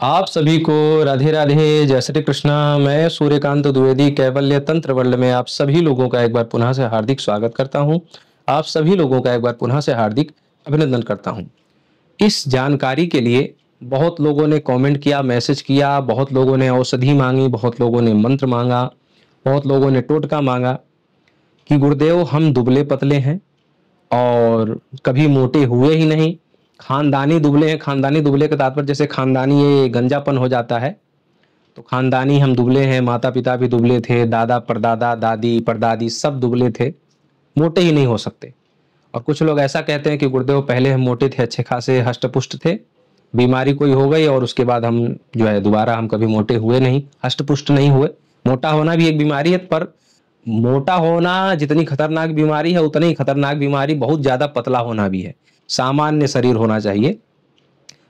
आप सभी को राधे राधे, जय श्री कृष्णा। मैं सूर्यकांत द्विवेदी कैवल्य तंत्र वर्ल्ड में आप सभी लोगों का एक बार पुनः से हार्दिक स्वागत करता हूं। आप सभी लोगों का एक बार पुनः से हार्दिक अभिनंदन करता हूं। इस जानकारी के लिए बहुत लोगों ने कमेंट किया, मैसेज किया, बहुत लोगों ने औषधि मांगी, बहुत लोगों ने मंत्र मांगा, बहुत लोगों ने टोटका मांगा कि गुरुदेव हम दुबले पतले हैं और कभी मोटे हुए ही नहीं, खानदानी दुबले हैं। खानदानी दुबले का तात्पर्य जैसे खानदानी ये गंजापन हो जाता है, तो खानदानी हम दुबले हैं। माता पिता भी दुबले थे, दादा परदादा दादी परदादी सब दुबले थे, मोटे ही नहीं हो सकते। और कुछ लोग ऐसा कहते हैं कि गुरुदेव पहले हम मोटे थे, अच्छे खासे हष्ट पुष्ट थे, बीमारी कोई हो गई और उसके बाद हम जो है दोबारा हम कभी मोटे हुए नहीं, हष्ट पुष्ट नहीं हुए। मोटा होना भी एक बीमारी है, पर मोटा होना जितनी खतरनाक बीमारी है उतनी ही खतरनाक बीमारी बहुत ज्यादा पतला होना भी है। सामान्य शरीर होना चाहिए,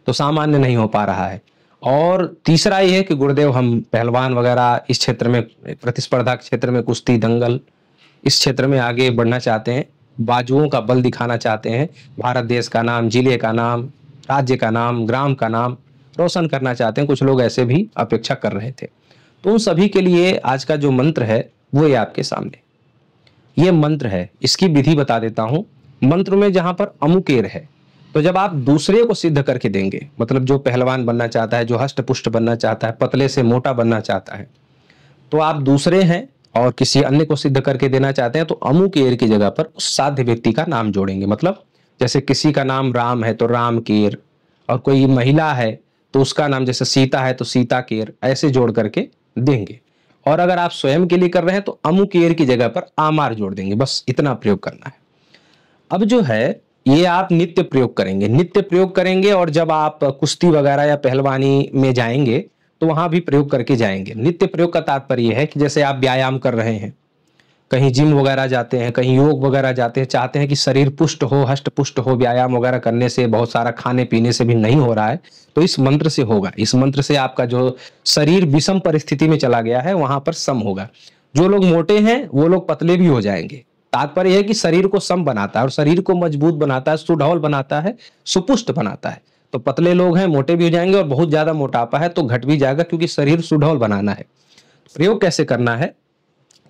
तो सामान्य नहीं हो पा रहा है। और तीसरा ये है कि गुरुदेव हम पहलवान वगैरह इस क्षेत्र में, प्रतिस्पर्धा क्षेत्र में, कुश्ती दंगल इस क्षेत्र में आगे बढ़ना चाहते हैं, बाजुओं का बल दिखाना चाहते हैं, भारत देश का नाम, जिले का नाम, राज्य का नाम, ग्राम का नाम रोशन करना चाहते हैं। कुछ लोग ऐसे भी अपेक्षा कर रहे थे। तो उन सभी के लिए आज का जो मंत्र है वो ये आपके सामने ये मंत्र है। इसकी विधि बता देता हूं। मंत्र में जहां पर अमुकेर है, तो जब आप दूसरे को सिद्ध करके देंगे, मतलब जो पहलवान बनना चाहता है, जो हष्ट पुष्ट बनना चाहता है, पतले से मोटा बनना चाहता है, तो आप दूसरे हैं और किसी अन्य को सिद्ध करके देना चाहते हैं, तो अमुकेर की जगह पर उस साध्य व्यक्ति का नाम जोड़ेंगे। मतलब जैसे किसी का नाम राम है तो राम केर, और कोई महिला है तो उसका नाम, जैसे सीता है तो सीता केर, ऐसे जोड़ करके देंगे। और अगर आप स्वयं के लिए कर रहे हैं तो अमुकेर की जगह पर आमार जोड़ देंगे। बस इतना प्रयोग करना है। अब जो है ये आप नित्य प्रयोग करेंगे, नित्य प्रयोग करेंगे। और जब आप कुश्ती वगैरह या पहलवानी में जाएंगे तो वहां भी प्रयोग करके जाएंगे। नित्य प्रयोग का तात्पर्य है कि जैसे आप व्यायाम कर रहे हैं, कहीं जिम वगैरह जाते हैं, कहीं योग वगैरह जाते हैं, चाहते हैं कि शरीर पुष्ट हो, हष्ट पुष्ट हो, व्यायाम वगैरह करने से, बहुत सारा खाने पीने से भी नहीं हो रहा है, तो इस मंत्र से होगा। इस मंत्र से आपका जो शरीर विषम परिस्थिति में चला गया है वहां पर सम होगा। जो लोग मोटे हैं वो लोग पतले भी हो जाएंगे। तात्पर्य है कि शरीर को सम बनाता है और शरीर को मजबूत बनाता है, सुडौल बनाता है, सुपुष्ट बनाता है। तो पतले लोग हैं मोटे भी हो जाएंगे, और बहुत ज्यादा मोटापा है तो घट भी जाएगा, क्योंकि शरीर सुडौल बनाना है। प्रयोग कैसे करना है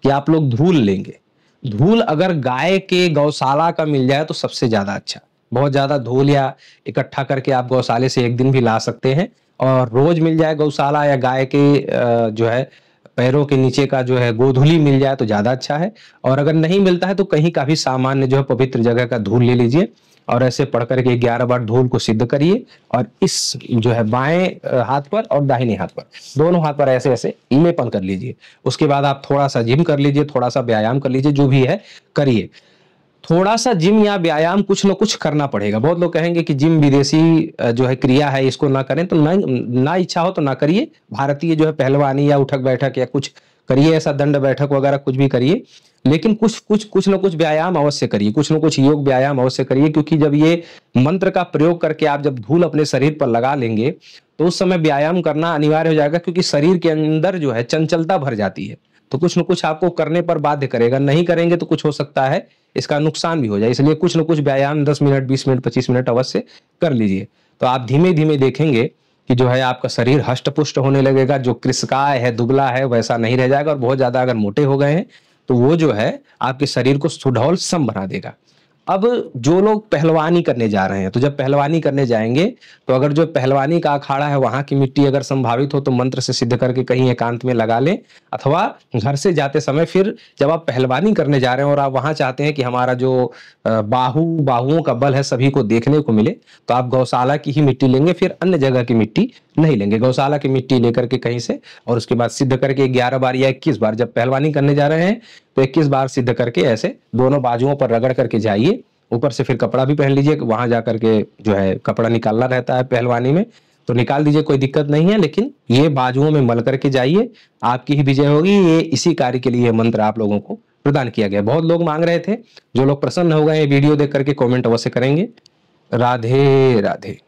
कि आप लोग धूल लेंगे। धूल अगर गाय के गौशाला का मिल जाए तो सबसे ज्यादा अच्छा। बहुत ज्यादा धूल या इकट्ठा करके आप गौशाले से एक दिन भी ला सकते हैं, और रोज मिल जाए गौशाला, या गाय के जो है पैरों के नीचे का जो है गोधूली मिल जाए तो ज्यादा अच्छा है। और अगर नहीं मिलता है तो कहीं का भी सामान्य जो है पवित्र जगह का धूल ले लीजिए, और ऐसे पढ़ करके 11 बार धूल को सिद्ध करिए। और इस जो है बाएं हाथ पर और दाहिने हाथ पर, दोनों हाथ पर ऐसे ऐसे लेपन कर लीजिए। उसके बाद आप थोड़ा सा जिम कर लीजिए, थोड़ा सा व्यायाम कर लीजिए, जो भी है करिए। थोड़ा सा जिम या व्यायाम कुछ न कुछ करना पड़ेगा। बहुत लोग कहेंगे कि जिम विदेशी जो है क्रिया है, इसको ना करें, तो ना इच्छा हो तो ना करिए। भारतीय जो है पहलवानी या उठक बैठक या कुछ करिए, ऐसा दंड बैठक वगैरह कुछ भी करिए, लेकिन कुछ न कुछ व्यायाम अवश्य करिए, कुछ न कुछ योग व्यायाम अवश्य करिए। क्योंकि जब ये मंत्र का प्रयोग करके आप जब धूल अपने शरीर पर लगा लेंगे तो उस समय व्यायाम करना अनिवार्य हो जाएगा, क्योंकि शरीर के अंदर जो है चंचलता भर जाती है। तो कुछ न कुछ आपको करने पर बाध्य करेगा। नहीं करेंगे तो कुछ हो सकता है इसका नुकसान भी हो जाए। इसलिए कुछ न कुछ व्यायाम 10 मिनट, 20 मिनट, 25 मिनट अवश्य कर लीजिए। तो आप धीमे धीमे देखेंगे कि जो है आपका शरीर हष्ट पुष्ट होने लगेगा। जो कृशकाय है, दुबला है, वैसा नहीं रह जाएगा। और बहुत ज्यादा अगर मोटे हो गए हैं तो वो जो है आपके शरीर को सुडौल सम बना देगा। अब जो लोग पहलवानी करने जा रहे हैं, तो जब पहलवानी करने जाएंगे तो अगर जो पहलवानी का अखाड़ा है वहां की मिट्टी अगर संभावित हो तो मंत्र से सिद्ध करके कहीं एकांत में लगा लें, अथवा घर से जाते समय फिर जब आप पहलवानी करने जा रहे हैं और आप वहां चाहते हैं कि हमारा जो बाहुओं का बल है सभी को देखने को मिले, तो आप गौशाला की ही मिट्टी लेंगे, फिर अन्य जगह की मिट्टी नहीं लेंगे। गौशाला की मिट्टी लेकर के कहीं से, और उसके बाद सिद्ध करके 11 बार या 21 बार, जब पहलवानी करने जा रहे हैं तो 21 बार सिद्ध करके ऐसे दोनों बाजुओं पर रगड़ करके जाइए। ऊपर से फिर कपड़ा भी पहन लीजिए, वहां जाकर के जो है कपड़ा निकालना रहता है पहलवानी में, तो निकाल दीजिए, कोई दिक्कत नहीं है। लेकिन ये बाजुओं में मल करके जाइए, आपकी ही विजय होगी। ये इसी कार्य के लिए मंत्र आप लोगों को प्रदान किया गया। बहुत लोग मांग रहे थे, जो लोग प्रसन्न हो गए वीडियो देख करके कमेंट अवश्य करेंगे। राधे राधे।